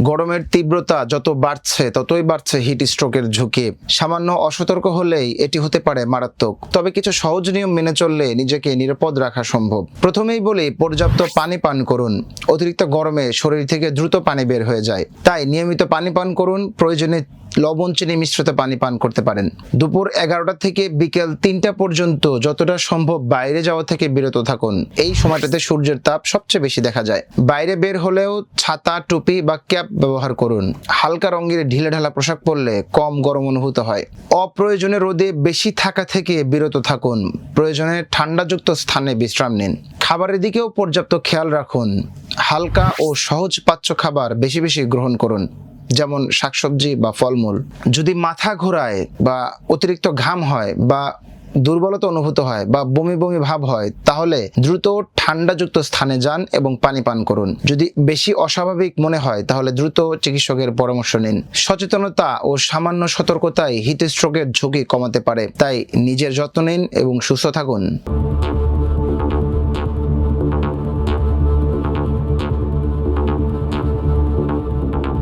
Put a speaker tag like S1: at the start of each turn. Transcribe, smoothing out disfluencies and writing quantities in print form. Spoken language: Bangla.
S1: গরমের তীব্রতা যত বাড়ছে ততই বাড়ছে হিট স্ট্রোকের ঝুঁকি। সামান্য অসতর্ক হলেই এটি হতে পারে মারাত্মক। তবে কিছু সহজ নিয়ম মেনে চললে নিজেকে নিরাপদ রাখা সম্ভব। প্রথমেই বলি, পর্যাপ্ত পানি পান করুন। অতিরিক্ত গরমে শরীর থেকে দ্রুত পানি বের হয়ে যায়, তাই নিয়মিত পানি পান করুন। প্রয়োজনে লবণ চিনি মিশ্রিত পানি পান করতে পারেন। দুপুর 11টা থেকে বিকেল 3টা পর্যন্ত যতটা সম্ভব বাইরে যাওয়া থেকে বিরত থাকুন। এই সময়টাতে সূর্যের তাপ সবচেয়ে বেশি দেখা যায়। বাইরে বের হলেও ছাতা, টুপি বা ক্যাপ ব্যবহার করুন। হালকা রঙের ঢিলেঢালা পোশাক পরলে কম গরম অনুভূত হয়। অপ্রয়োজনে রোদে বেশি থাকা থেকে বিরত থাকুন। প্রয়োজনে ঠান্ডাযুক্ত স্থানে বিশ্রাম নিন। খাবারের দিকেও পর্যাপ্ত খেয়াল রাখুন। হালকা ও সহজ পাচ্য খাবার বেশি বেশি গ্রহণ করুন, যেমন শাকসবজি বা ফলমূল। যদি মাথা ঘোরায় বা অতিরিক্ত ঘাম হয় বা দুর্বলতা অনুভূত হয় বা বমি বমি ভাব হয়, তাহলে দ্রুত ঠান্ডাযুক্ত স্থানে যান এবং পানি পান করুন। যদি বেশি অস্বাভাবিক মনে হয় তাহলে দ্রুত চিকিৎসকের পরামর্শ নিন। সচেতনতা ও সামান্য সতর্কতাই হিট স্ট্রোকের ঝুঁকি কমাতে পারে। তাই নিজের যত্ন নিন এবং সুস্থ থাকুন।